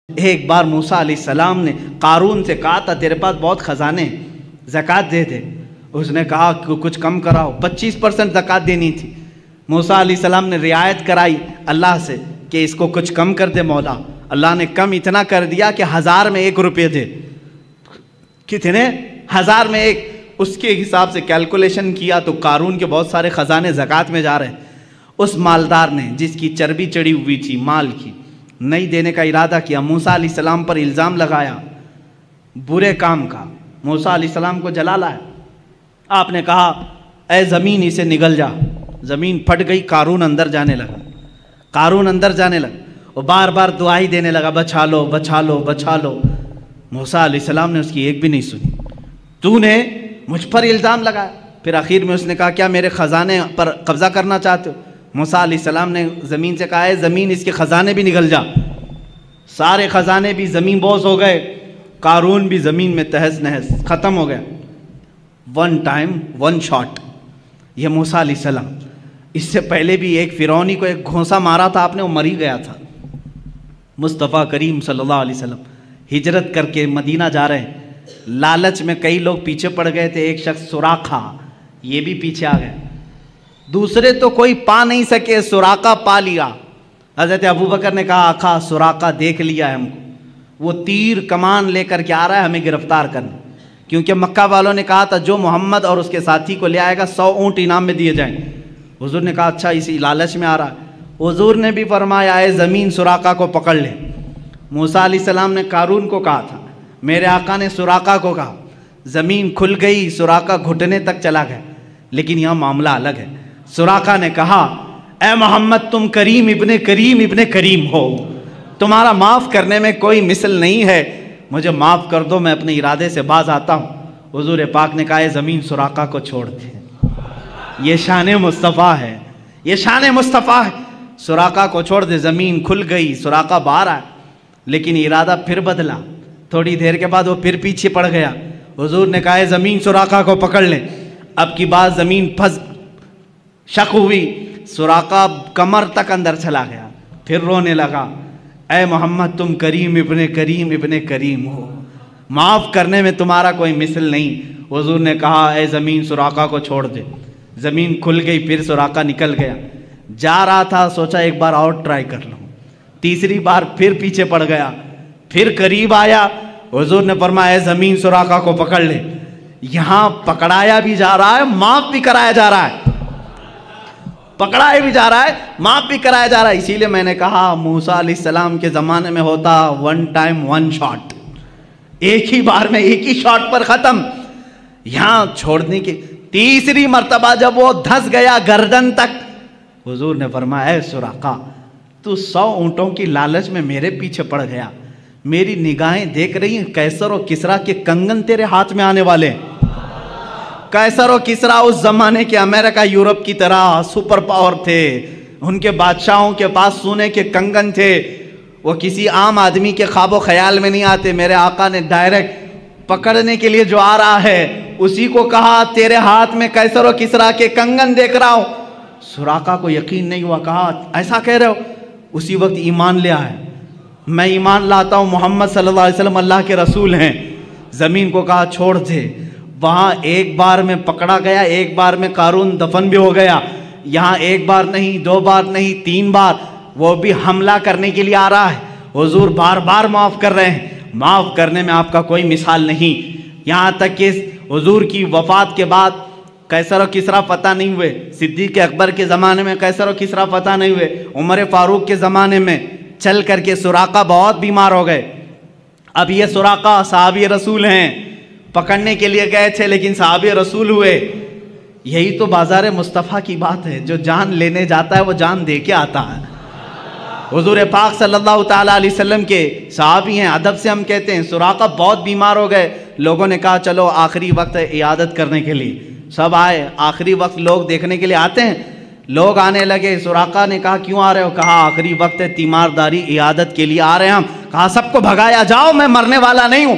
ایک بار موسیٰ علیہ السلام نے قارون سے کہا تھا تیرے پاس بہت خزانے ہیں، زکوٰۃ دے دے۔ اس نے کہا کہ کچھ کم کراؤ، 25% زکوٰۃ دینی تھی۔ موسیٰ علیہ السلام نے رعایت کرائی اللہ سے کہ اس کو کچھ کم کر دے مولا۔ اللہ نے کم اتنا کر دیا کہ 1000 میں 1 روپے دے۔ کتنے؟ 1000 میں 1۔ اس کے حساب سے کیلکولیشن کیا تو قارون کے بہت سارے خزانے زکوٰۃ میں جا رہے ہیں۔ اس مالدار نے جس کی چربی چڑھی ہوئی تھی مال کی، نہیں دینے کا ارادہ کیا، موسیٰ علیہ السلام پر الزام لگایا برے کام کا، موسیٰ علیہ السلام کو جلا لایا۔ آپ نے کہا اے زمین اسے نگل جا۔ زمین پھٹ گئی، قارون اندر جانے لگا، قارون اندر جانے لگا، وہ بار بار دعائی دینے لگا بچا لو بچا لو بچا لو۔ موسیٰ علیہ السلام نے اس کی ایک بھی نہیں سنی۔ تو نے مجھ پر الزام لگایا۔ پھر آخر میں اس نے کہا کیا میرے خزانے پر قبضہ کرنا چاہتے ہو؟ موسیٰ علیہ السلام نے زمین سے کہا ہے زمین اس کے خزانے بھی نگل جا۔ سارے خزانے بھی زمین بوس ہو گئے، قارون بھی زمین میں تہس نہس ختم ہو گیا۔ 1 ٹائم 1 شاٹ۔ یہ موسیٰ علیہ السلام، اس سے پہلے بھی ایک فرعونی کو ایک گھونسا مارا تھا آپ نے، وہ مر ہی گیا تھا۔ مصطفیٰ کریم صلی اللہ علیہ وسلم ہجرت کر کے مدینہ جا رہے ہیں، لالچ میں کئی لوگ پیچھے پڑ گئے تھے، ایک شخص سراقہ یہ بھی پیچھے آ گئے، دوسرے تو کوئی پا نہیں سکے، سراقہ پا لیا۔ حضرت ابوبکر نے کہا آقا سراقہ دیکھ لیا ہے ہم کو، وہ تیر کمان لے کر کے آ رہا ہے ہمیں گرفتار کرنے، کیونکہ مکہ والوں نے کہا تھا جو محمد اور اس کے ساتھی کو لے آئے گا 100 اونٹ انعام میں دیے جائیں۔ حضور نے کہا اچھا اسی لالچ میں آ رہا ہے۔ حضور نے بھی فرمایا اے زمین سراقہ کو پکڑ لے۔ موسیٰ علیہ السلام نے قارون کو کہا تھا، میرے آقا نے سراقہ کو کہا، زمین کھل گئی، سراقہ گھٹنے تک چلا گیا۔ لیکن یہاں معاملہ الگ ہے۔ سراقہ نے کہا اے محمد تم کریم ابن کریم ابن کریم ہو، تمہارا معاف کرنے میں کوئی مثل نہیں ہے، مجھے معاف کر دو، میں اپنے ارادے سے باز آتا ہوں۔ حضور پاک نے کہا اے زمین سراقہ کو چھوڑ دے۔ یہ شان مصطفیٰ ہے، یہ شان مصطفیٰ ہے۔ سراقہ کو چھوڑ دے، زمین کھل گئی، سراقہ باہر آیا، لیکن ارادہ پھر بدلا۔ تھوڑی دیر کے بعد وہ پھر پیچھے پڑ گیا۔ حضور نے کہا اے زمین سراقہ کو پکڑ لے۔ اب کی بات زمین پھنس شک ہوئی، سراقہ کمر تک اندر چلا گیا، پھر رونے لگا اے محمد تم کریم ابن کریم ابن کریم ہو، معاف کرنے میں تمہارا کوئی مثل نہیں۔ حضور نے کہا اے زمین سراقہ کو چھوڑ دے۔ زمین کھل گئی، پھر سراقہ نکل گیا۔ جا رہا تھا، سوچا ایک بار اور ٹرائی کر لوں، تیسری بار پھر پیچھے پڑ گیا، پھر قریب آیا۔ حضور نے فرمایا اے زمین سراقہ کو پکڑ لے۔ یہاں پکڑایا بھی جا رہا ہے، معاف بھی کرایا جا رہا ہے، پکڑایا بھی جا رہا ہے، معاف بھی کرایا جا رہا ہے۔ اسی لیے میں نے کہا موسیٰ علیہ السلام کے زمانے میں ہوتا 1 ٹائم 1 شاٹ، ایک ہی بار میں ایک ہی شاٹ پر ختم۔ یہاں چھوڑنے کی تیسری مرتبہ جب وہ دھس گیا گردن تک، حضور نے فرمایا اے سراقہ تو 100 اونٹوں کی لالچ میں میرے پیچھے پڑ گیا، میری نگاہیں دیکھ رہی ہیں قیصر و کسریٰ کے کنگن تیرے ہاتھ میں آنے والے ہیں۔ قیصر و کسریٰ اس زمانے کے امریکہ یورپ کی طرح سپر پاور تھے، ان کے بادشاہوں کے پاس سونے کے کنگن تھے، وہ کسی عام آدمی کے خواب و خیال میں نہیں آتے۔ میرے آقا نے ڈائریکٹ پکڑنے کے لیے جو آ رہا ہے اسی کو کہا تیرے ہاتھ میں قیصر و کسریٰ کے کنگن دیکھ رہا ہوں۔ سراقہ کو یقین نہیں ہوا، کہا ایسا کہہ رہے ہو؟ اسی وقت ایمان لے آئے، میں ایمان لاتا ہوں محمد صلی اللہ علیہ وسلم اللہ کے رسول ہیں۔ زمین کو کہا چھوڑ دے۔ وہاں ایک بار میں پکڑا گیا، ایک بار میں قارون دفن بھی ہو گیا۔ یہاں ایک بار نہیں، 2 بار نہیں، 3 بار وہ بھی حملہ کرنے کے لیے آ رہا ہے۔ حضور بار بار معاف کر رہے ہیں، معاف کرنے میں آپ کا کوئی مثال نہیں۔ یہاں تک کہ حضور کی وفات کے بعد قیصر و کسریٰ فتح نہیں ہوئے، صدیق اکبر کے زمانے میں قیصر و کسریٰ فتح نہیں ہوئے، عمر فاروق کے زمانے میں چل کر کے سراقہ بہت بیمار ہو گئے۔ اب یہ سراقہ صحابی رسول ہیں، پکڑنے کے لیے گئے تھے لیکن صحابی رسول ہوئے۔ یہی تو بازار مصطفیٰ کی بات ہے، جو جان لینے جاتا ہے وہ جان دے کے آتا ہے۔ حضور پاک صلی اللہ تعالیٰ علیہ وسلم کے صحابی ہیں، ادب سے ہم کہتے ہیں سراقہ بہت بیمار ہو گئے۔ لوگوں نے کہا چلو آخری وقت ہے عیادت کرنے کے لیے، سب آئے، آخری وقت لوگ دیکھنے کے لیے آتے ہیں، لوگ آنے لگے۔ سراقہ نے کہا کیوں آ رہے ہو؟ کہا آخری وقت ہے، تیمارداری عیادت کے لیے آ رہے ہیں ہم۔ کہا سب کو بھگایا، جاؤ میں مرنے والا نہیں ہوں،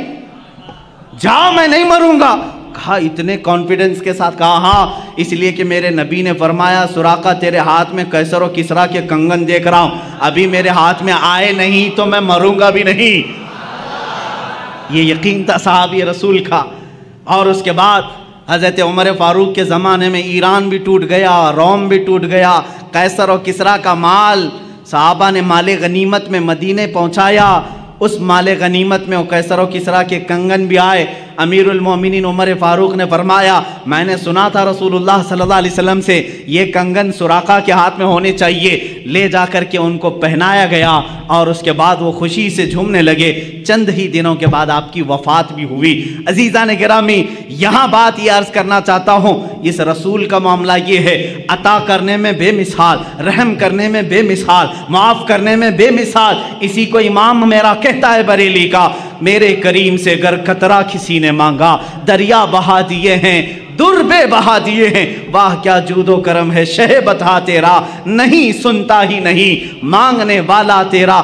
جاؤ میں نہیں مروں گا۔ کہا اتنے کانفیڈنس کے ساتھ کہا ہاں، اس لیے کہ میرے نبی نے فرمایا سراقہ تیرے ہاتھ میں قیصر و کسریٰ کے کنگن دیکھ رہا ہوں، ابھی میرے ہاتھ میں آئے نہیں تو میں مروں گا بھی نہیں۔ یہ یقین تھا صحابی رسول کا۔ اور اس کے بعد حضرت عمر فاروق کے زمانے میں ایران بھی ٹوٹ گیا، روم بھی ٹوٹ گیا، قیصر و کسریٰ کا مال صحابہ نے مال غنیمت میں مدینے پہنچایا، اس مال غنیمت میں قیصر و کسریٰ کے کنگن بھی آئے۔ امیر المومنین عمر فاروق نے فرمایا میں نے سنا تھا رسول اللہ صلی اللہ علیہ وسلم سے یہ کنگن سراقہ کے ہاتھ میں ہونے چاہیے، لے جا کر کے ان کو پہنایا گیا اور اس کے بعد وہ خوشی سے جھومنے لگے۔ چند ہی دنوں کے بعد آپ کی وفات بھی ہوئی۔ عزیزان گرامی، یہاں بات یہ عرض کرنا چاہتا ہوں، اس رسول کا معاملہ یہ ہے، عطا کرنے میں بے مثال، رحم کرنے میں بے مثال، معاف کرنے میں بے مثال۔ اسی کو امام میرا کہتا ہے بریلی کا، میرے کریم سے گر قطرہ کسی نے مانگا، دریا بہا دیے ہیں، در بے بہا دیے ہیں۔ واہ کیا جود و کرم ہے شہ بتا تیرا، نہیں سنتا ہی نہیں مانگنے والا تیرا۔